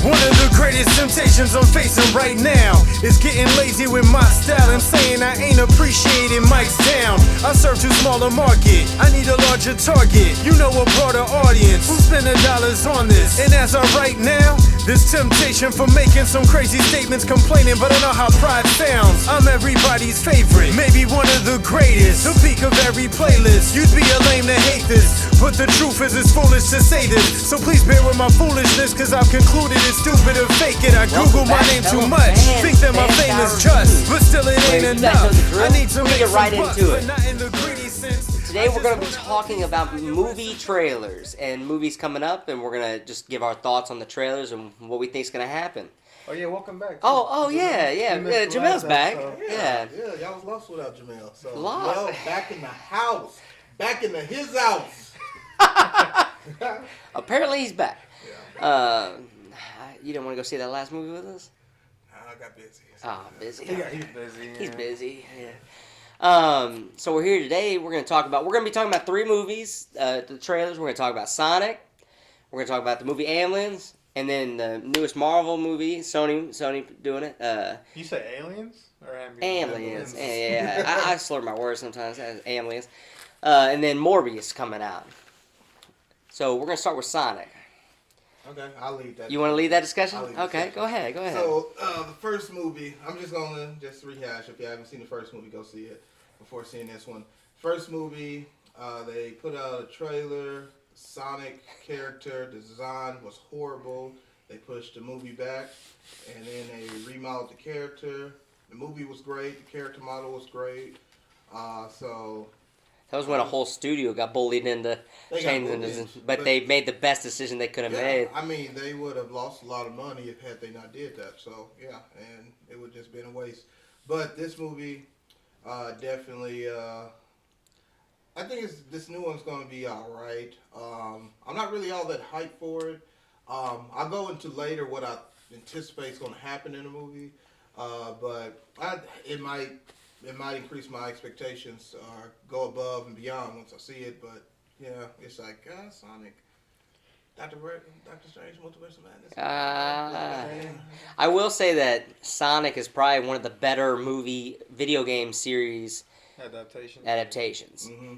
One of the greatest temptations I'm facing right now is getting lazy with my style and saying I ain't appreciating mics down. I serve too small a market, I need a larger target. You know, a broader audience who's spending dollars on this. And as of right now, this temptation for making some crazy statements, complaining, but I know how pride sounds. I'm everybody's favorite, maybe one of the greatest, the peak of every playlist. You'd be a lame to hate this, but the truth is it's foolish to say this. So please bear with my foolishness, cause I've concluded it's stupid to fake it. I Google my name too much, think that my fame is just, but still it ain't enough. I need to make get right some bucks, into it. but not in the greedy sense. Today we're going to be talking about movie trailers and movies coming up, and we're going to just give our thoughts on the trailers and what we think is going to happen. Oh yeah, welcome back. Yeah. Jamel's back. Yeah, y'all was lost without Jamel. So Lost. Jamel back in the house, back into his house. Apparently he's back. Yeah. You didn't want to go see that last movie with us? Nah, I got busy. Busy. Yeah, he's busy. He's busy. Yeah. So we're here today. We're going to be talking about 3 movies. The trailers. We're going to talk about Sonic. We're going to talk about the movie Aliens, and then the newest Marvel movie. Sony doing it. You said aliens or Aliens. Yeah. I slur my words sometimes. Aliens. And then Morbius coming out. So we're going to start with Sonic. Okay, I'll leave that. You want to lead that discussion? I'll lead Okay, discussion. go ahead. So the first movie, I'm just gonna rehash. If you haven't seen the first movie, go see it before seeing this one. First movie, they put out a trailer. Sonic character design was horrible. They pushed the movie back, and then they remodeled the character. The movie was great. The character model was great. That was when a whole studio got bullied into changing, but they made the best decision they could have made. I mean, they would have lost a lot of money had they not did that. So yeah, and it would just been a waste. But this movie, definitely, I think this new one's going to be all right. I'm not really all that hyped for it. I'll go into later what I anticipate is going to happen in the movie, but it might increase my expectations or go above and beyond once I see it. But yeah, it's like Sonic, Doctor Strange, Multiverse of Madness. I will say that Sonic is probably one of the better video game series adaptations. Mm-hmm.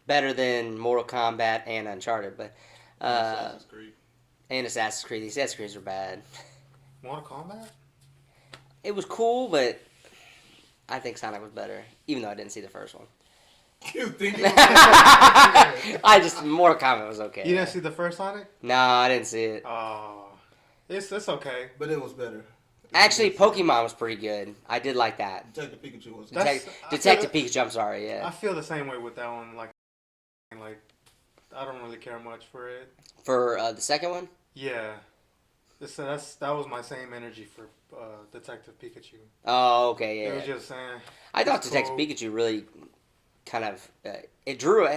Better than Mortal Kombat and Uncharted, but Assassin's Creed. And Assassin's Creed. The Assassin's Creeds are bad. Mortal Kombat? It was cool, but I think Sonic was better, even though I didn't see the first one. You think it was Mortal Kombat was okay. You didn't see the first Sonic? No, I didn't see it. Oh, it's okay, but it was better. Actually, Pokemon was pretty good. I did like that. Detective Pikachu was. Detective Pikachu. I'm sorry. Yeah. I feel the same way with that one. Like I don't really care much for it. For the second one? Yeah. That was my same energy for Detective Pikachu. Oh, okay, yeah. It was just saying. I thought Detective Pikachu really kind of it drew.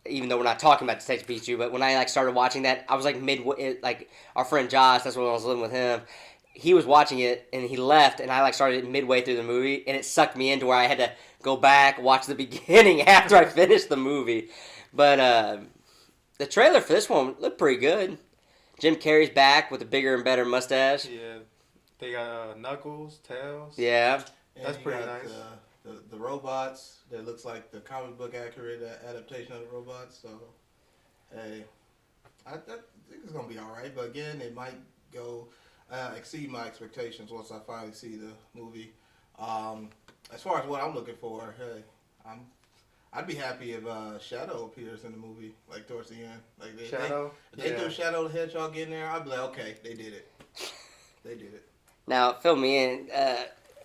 Even though we're not talking about Detective Pikachu, but when I started watching that, I was midway. Our friend Josh, that's when I was living with him. He was watching it and he left, and I started midway through the movie, and it sucked me into where I had to go back, watch the beginning after I finished the movie. But the trailer for this one looked pretty good. Jim Carrey's back with a bigger and better mustache. Yeah, they got Knuckles, Tails. Yeah, that's pretty nice. The robots, that looks like the comic book accurate adaptation of the robots. So, hey, I think it's gonna be all right. But again, it might go exceed my expectations once I finally see the movie. As far as what I'm looking for, hey, I'd be happy if Shadow appears in the movie, towards the end. Shadow? If they threw Shadow the Hedgehog in there, I'd be like, okay, they did it. They did it. Now, fill me in.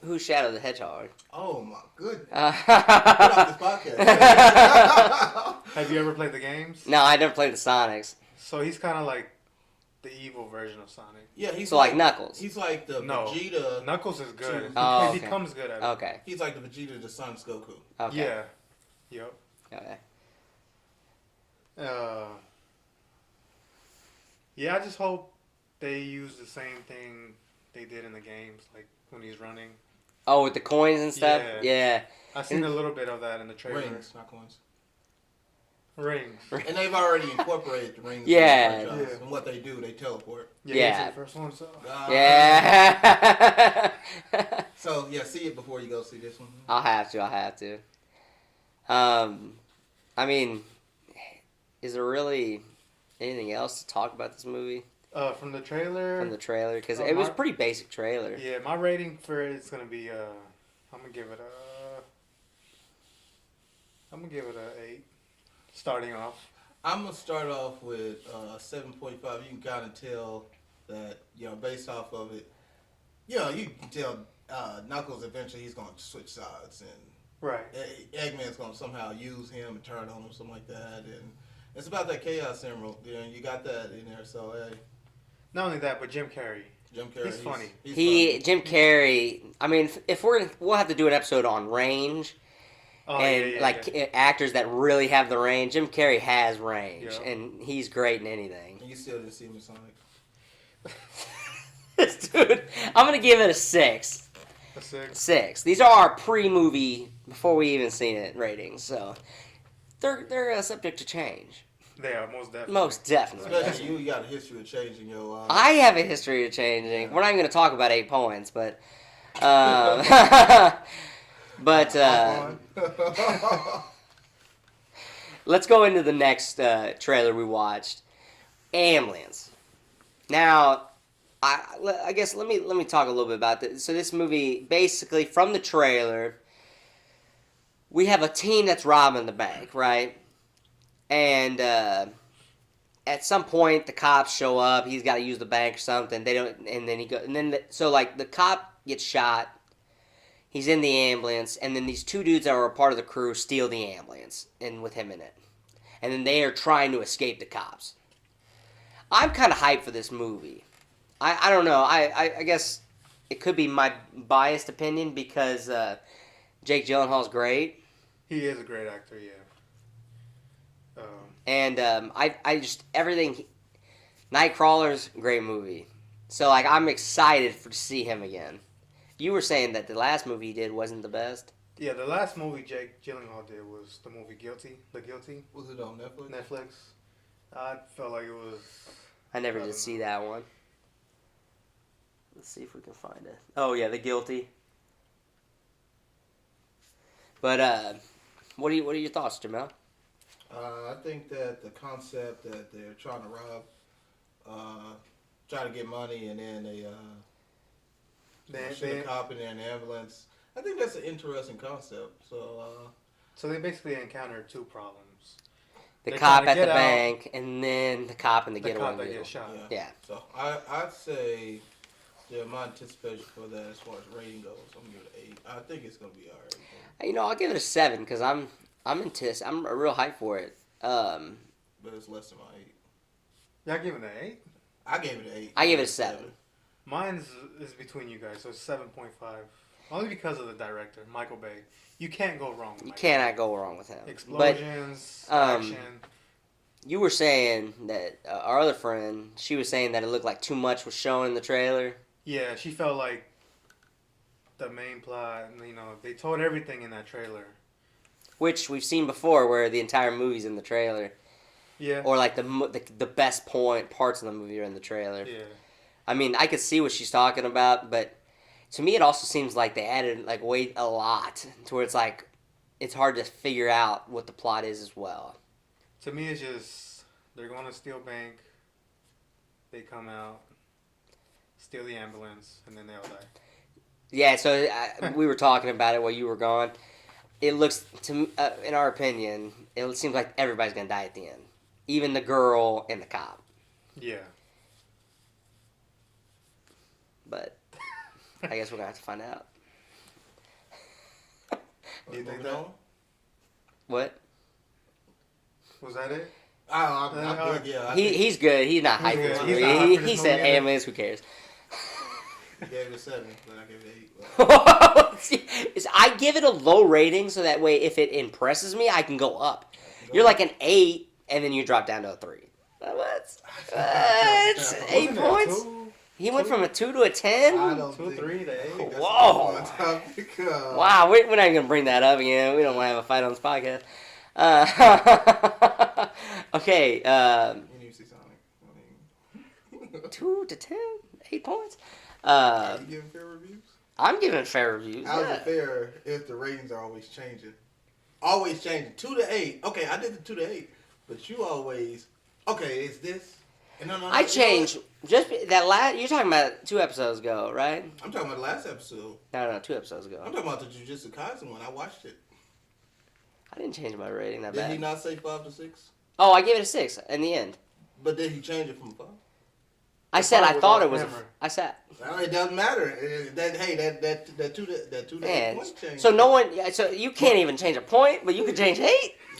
Who's Shadow the Hedgehog? Oh, my goodness. Get off this podcast. Have you ever played the games? No, I never played the Sonics. So he's kind of like the evil version of Sonic. Yeah, he's like Knuckles. He's like the Vegeta. Knuckles is good. Oh, he becomes good at it. Okay. He's like the Vegeta to Son's Goku. Okay. Yeah. Yep. Okay. Yeah, I just hope they use the same thing they did in the games, like when he's running. Oh, with the coins and stuff? Yeah. Yeah. I've seen a little bit of that in the trailer. Rings, not coins. Rings. And they've already incorporated the rings. Yeah. In the franchise. Yeah. And what they do, they teleport. Yeah. It's the first one, so. Yeah. So yeah, see it before you go see this one. I'll have to. I mean, is there really anything else to talk about this movie From the trailer. from the trailer? Because it was a pretty basic trailer. Yeah, my rating for it is gonna be I'm gonna give it a 8. Starting off. I'm gonna start off with 7.5. You can kind of tell that based off of it. You can tell Knuckles eventually he's gonna switch sides and. Right. Eggman's gonna somehow use him and turn on him, something like that, and it's about that Chaos Emerald. You got that in there, so hey. Not only that, but Jim Carrey. He's funny. He's funny. Jim Carrey. I mean, if we'll have to do an episode on range actors that really have the range. Jim Carrey has range, and he's great in anything. And you still didn't see him in Sonic. Dude, I'm gonna give it a 6. A 6. 6. These are our pre-movie, before we even seen it, ratings. So they're subject to change. They are most definitely. Most definitely. Especially you got a history of changing your. I have a history of changing. Yeah. We're not even going to talk about 8 points, but. Let's go into the next trailer we watched. Ambulance. Now, I guess let me talk a little bit about this. So this movie, basically, from the trailer, we have a team that's robbing the bank, right? And at some point, the cops show up. He's got to use the bank or something. They don't, and then the cop gets shot. He's in the ambulance, and then these 2 dudes that were a part of the crew steal the ambulance, and with him in it. And then they are trying to escape the cops. I'm kind of hyped for this movie. I don't know. I guess it could be my biased opinion because Jake Gyllenhaal's great. He is a great actor, yeah. And I just, everything, Nightcrawler's a great movie. So, like, I'm excited to see him again. You were saying that the last movie he did wasn't the best. Yeah, the last movie Jake Gyllenhaal did was the movie Guilty. The Guilty. Was it on Netflix? Netflix. I felt like it was... I never did see that one. Let's see if we can find it. Oh, yeah, The Guilty. But, what are your thoughts, Jamel? I think that the concept that they're trying to rob, try to get money, and then they shoot a cop in an ambulance. I think that's an interesting concept. So they basically encountered 2 problems. The They're cop trying at to the get bank, and then the cop in the The getaway cop that vehicle. gets shot. Yeah. So I'd say, my anticipation for that as far as rating goes, I'm gonna give it an 8. I think it's gonna be alright. You know, I'll give it a 7 because I'm a real hype for it. But it's less than my 8. Y'all giving it an 8? I gave it an 8. I give it a 7. Mine is between you guys, so it's 7.5. Only because of the director, Michael Bay. You can't go wrong with You Michael cannot go wrong with him. Explosions, action. You were saying that our other friend, she was saying that it looked like too much was shown in the trailer. Yeah, she felt like the main plot, they told everything in that trailer. Which we've seen before where the entire movie's in the trailer. Yeah. Or like the best parts of the movie are in the trailer. Yeah. I mean, I could see what she's talking about, but to me it also seems like they added like a lot to where it's like it's hard to figure out what the plot is as well. To me, it's just they're going to steal bank. They come out, steal the ambulance, and then they all die. Yeah, so we were talking about it while you were gone. It looks, in our opinion, it seems like everybody's going to die at the end. Even the girl and the cop. Yeah. But I guess we're going to have to find out. Do you think that? What? Was that it? I'm good, yeah. He's good. He's not hyped for this He's movie. not hyped for He this said movie either. ambulance, who cares? I gave it a 7, but I gave it 8. I give it a low rating so that way if it impresses me, I can go up. You're like an 8, and then you drop down to a 3. What? 8 points? He went from a 2 to a 10? I don't 2, think 3 to 8. Whoa. Topic, Wow, we're not even going to bring that up again. We don't want to have a fight on this podcast. Okay. You need to see Sonic. I mean, 2 to 10, 8 points. are you giving fair reviews? I'm giving fair reviews. How's Yeah. it fair if the ratings are always changing? Always changing. 2 to 8. Okay, I did the 2 to 8, but you always. Okay, it's this. And no, I changed just that last. You're talking about 2 episodes ago, right? I'm talking about the last episode. No, 2 episodes ago. I'm talking about the Jujutsu Kaisen one. I watched it. I didn't change my rating that Did bad. he not say 5 to 6? Oh, I gave it a 6 in the end. But did he change it from 5? I said I was thought off it was. camera. I said. Well, it doesn't matter. That 2 to 8 Man, point change. so no one. So you can't even change a point, but you can change 8.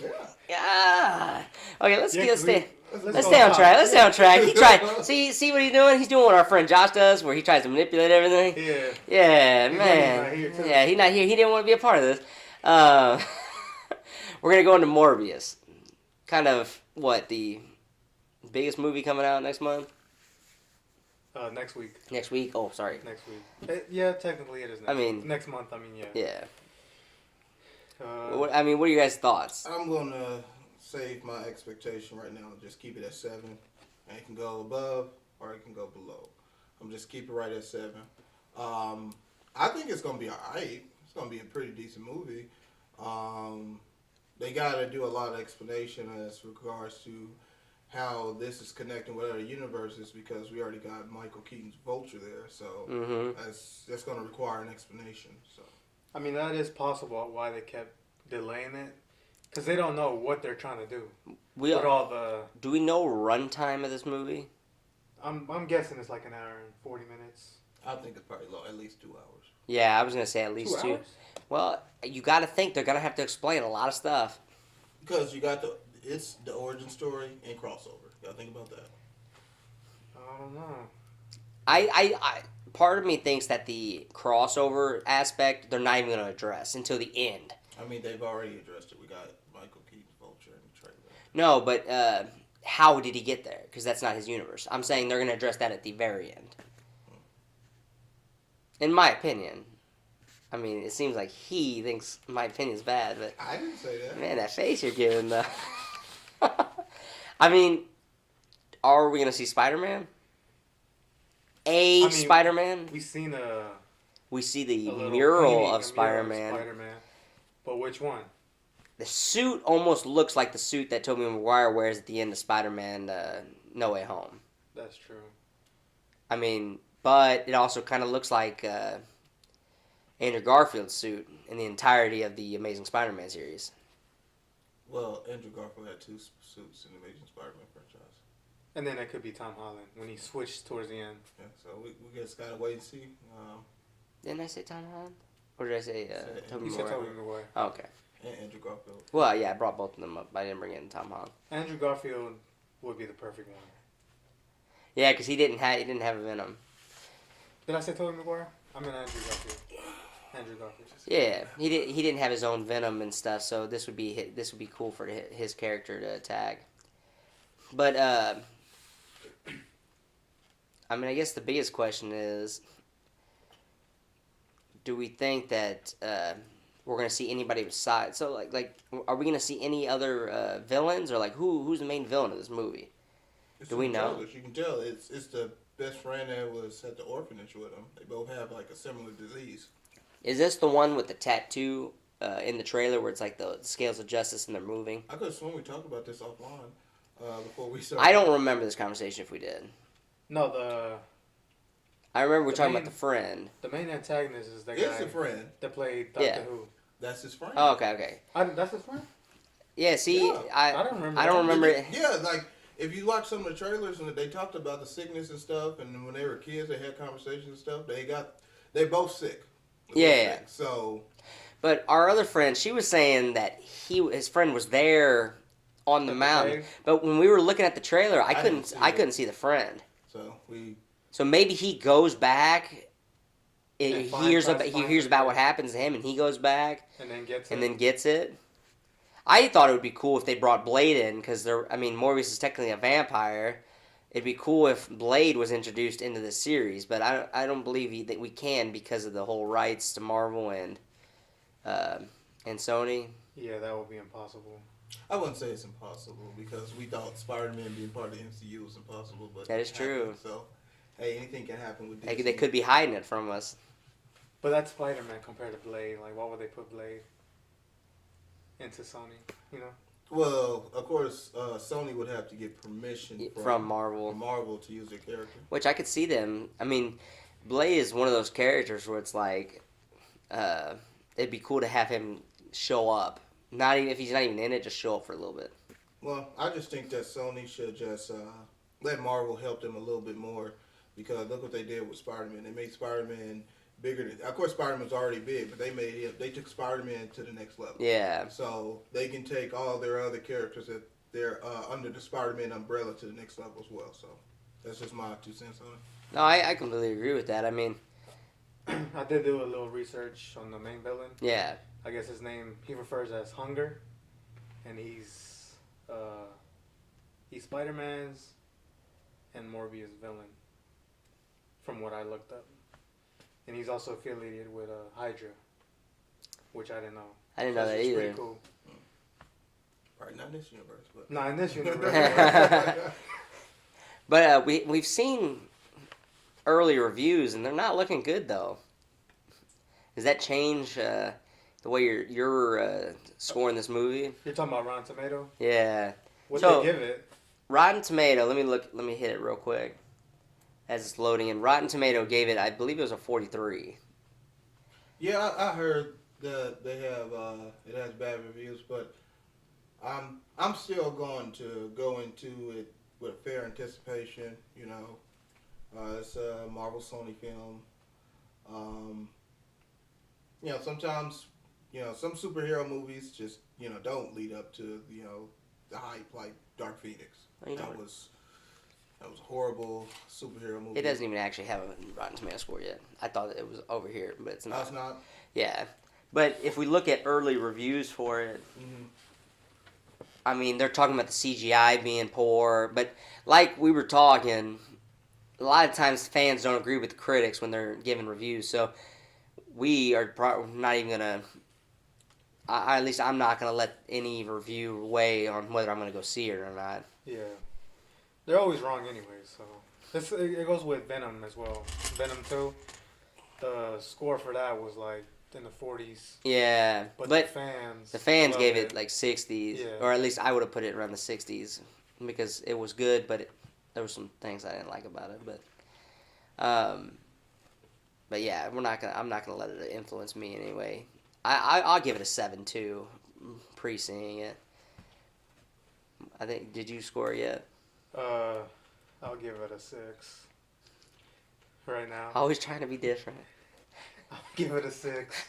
Yeah. Yeah. Okay, let's Yeah, stay. Let's stay. Let's go stay on top. track. Let's stay on track. He tried. See what he's doing? He's doing what our friend Josh does, where he tries to manipulate everything. Yeah. Yeah, He's man. not here, too. Yeah, he's not here. He didn't want to be a part of this. We're gonna go into Morbius. Kind of what the biggest movie coming out next month? Next week. Next week? Oh, sorry. Next week. Yeah, technically it is. I mean- next month. I mean, yeah. Yeah. Uh, What are your guys' thoughts? I'm gonna save my expectation right now. Just keep it at 7, and it can go above or it can go below. I'm just keep it right at 7. I think it's gonna be alright. It's gonna be a pretty decent movie. They gotta do a lot of explanation as regards to how this is connecting with other universes because we already got Michael Keaton's Vulture there, so Mm-hmm. that's gonna require an explanation. So. I mean, that is possible why they kept delaying it. Because they don't know what they're trying to do. With all the... Do we know runtime of this movie? I'm guessing it's like an hour and 40 minutes. I think it's probably low, at least 2 hours. Yeah, I was gonna say at least 2. hours? Well, you got to think they're gonna have to explain a lot of stuff. Because you got it's the origin story and crossover. You gotta think about that. I don't know. I part of me thinks that the crossover aspect they're not even gonna address until the end. I mean, they've already addressed it. We got Michael Keaton's Vulture in the trailer. No, but how did he get there? Because that's not his universe. I'm saying they're gonna address that at the very end. In my opinion. I mean, it seems like he thinks my opinion's bad, but I didn't say that. man, that face you're giving though. I mean, are we gonna see Spider-Man? Spider-Man? We've seen We see the a little mural painting, of a mural Spider-Man. Spider-Man. But which one? The suit almost looks like the suit that Tobey Maguire wears at the end of Spider-Man No Way Home. That's true. I mean, but it also kind of looks like Andrew Garfield's suit in the entirety of the Amazing Spider-Man series. Well, Andrew Garfield had 2 suits in the Amazing Spider-Man franchise. And then it could be Tom Holland when he switched towards the end. Yeah, so we just gotta wait and see. Didn't I say Tom Holland? Or did I say Tobey You said Maguire? Tobey Maguire. Oh, okay. And Andrew Garfield. Well, yeah, I brought both of them up. I didn't bring in Tom Holland. Andrew Garfield would be the perfect one. Yeah, because he didn't have a Venom. Did I say Tobey Maguire? I mean Andrew Garfield. Andrew Garfield. Yeah, he didn't have his own Venom and stuff, so this would be cool for his character to tag. But I mean, I guess the biggest question is, do we think that we're gonna see anybody besides? So like, are we gonna see any other villains, or like who's the main villain of this movie? Do we know? Trailers, you can tell it's the best friend that was at the orphanage with him. They both have like a similar disease. Is this the one with the tattoo in the trailer where it's like the scales of justice and they're moving? I could have sworn we talked about this offline before we started. I don't remember this conversation if we did. No, I remember we were The talking main- about the friend. the main antagonist is the It's guy a friend. that played Doctor Yeah. Who. That's his friend. Oh, okay. That's his friend? Yeah, see, Yeah, I I don't remember I don't that. remember it. Yeah, like if you watch some of the trailers and they talked about the sickness and stuff, and when they were kids, they had conversations and stuff. They both sick. They both Yeah. sick. So But our other friend, she was saying that his friend was there on the At the mountain. cave? But when we were looking at the trailer, I didn't see couldn't it. see the friend. we So maybe he goes back. And He finds hears about it. what happens to him, and he goes back And then gets and it. then gets it. I thought it would be cool if they brought Blade in because Morbius is technically a vampire. It'd be cool if Blade was introduced into the series, but I don't believe that we can because of the whole rights to Marvel and Sony. Yeah, that would be impossible. I wouldn't say it's impossible because we thought Spider-Man being part of the MCU was impossible, but That is it true. happened, so, hey, anything can happen with DC. They could be hiding it from us. But that's Spider-Man compared to Blade. Like, why would they put Blade into Sony? You know? Well, of course, Sony would have to get permission From Marvel. Marvel to use their character. Which I could see them. I mean, Blade is one of those characters where it's like, it'd be cool to have him show up. Not even if he's not even in it, just show up for a little bit. Well, I just think that Sony should just let Marvel help them a little bit more because look what they did with Spider-Man. They made Spider-Man bigger than. Of course, Spider-Man's already big, but they took Spider-Man to the next level. Yeah. So they can take all their other characters that they're under the Spider-Man umbrella to the next level as well. So that's just my 2 cents on it. No, I completely agree with that. I mean, I did do a little research on the main villain. yeah. I guess his name, he refers as Hunger. And he's Spider-Man's and Morbius villain, from what I looked up. And he's also affiliated with Hydra, which I didn't know. I didn't know that either. Pretty cool. Probably not in this universe, but Not in this universe. But we've seen early reviews, and they're not looking good, though. Does that change the way you're scoring this movie? You're talking about Rotten Tomato? Yeah. What So- they give it? Rotten Tomato, let me hit it real quick as it's loading in. Rotten Tomato gave it, I believe it was a 43. yeah, I heard that they have it has bad reviews, but I'm still going to go into it with fair anticipation. You know, it's a Marvel Sony film. You know, sometimes some superhero movies just don't lead up to the hype like Dark Phoenix. You know, That was a horrible superhero movie. it doesn't even actually have a Rotten Tomato score yet. I thought it was over here, but it's not. That's not. Yeah. But if we look at early reviews for it, Mhm. I mean, they're talking about the CGI being poor, but like we were talking, a lot of times fans don't agree with the critics when they're giving reviews. So we are not even gonna. At least I'm not gonna let any review weigh on whether I'm gonna go see it or not. Yeah. They're always wrong anyway, so. It goes with Venom as well. Venom 2, the score for that was like in the 40s. Yeah, But but the fans gave loved it like 60s, Yeah. or at least I would have put it around the 60s because it was good, but there were some things I didn't like about it. But yeah, I'm not gonna let it influence me anyway. I'll give it a 7 too, pre-seeing it. I think. Did you score it yet? I'll give it a 6. Right now. Always trying to be different. I'll give it a 6.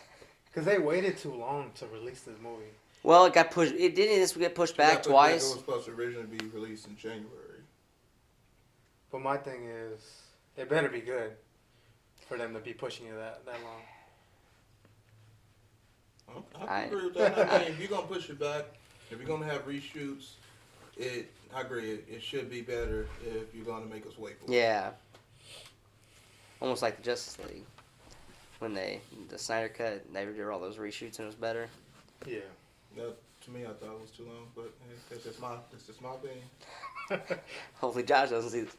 Because they waited too long to release this movie. Well, it got pushed. It didn't this get pushed back It twice. was supposed to originally be released in January. But my thing is, it better be good for them to be pushing it that long. I agree with that. I mean, if you're gonna push it back, if you're gonna have reshoots, I agree. It should be better if you're gonna make us wait for it. Yeah. Almost like the Justice League. When the Snyder Cut, they did all those reshoots and it was better. Yeah. That, to me, I thought it was too long, but hey, that's just my opinion. Hopefully Josh doesn't see this.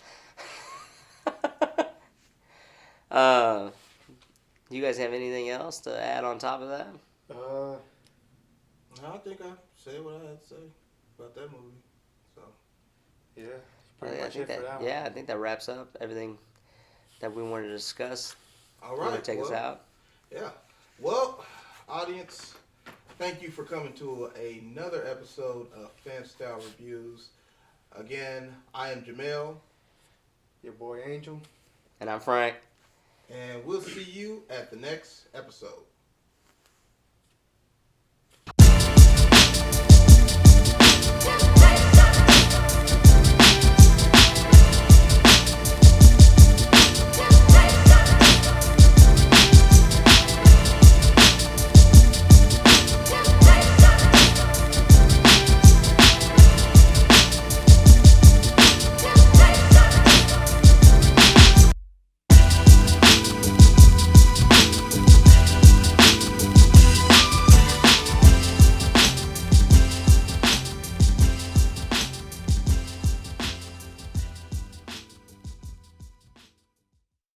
You guys have anything else to add on top of that? No, I think I said what I had to say about that movie. So Yeah. Pretty much it for that one. Yeah, I think that wraps up everything that we wanted to discuss. all You right, wanna take us out? Yeah. Well, audience, thank you for coming to another episode of Fan Style Reviews. Again, I am Jamel, Your boy Angel. And I'm Frank. and we'll see you at the next episode.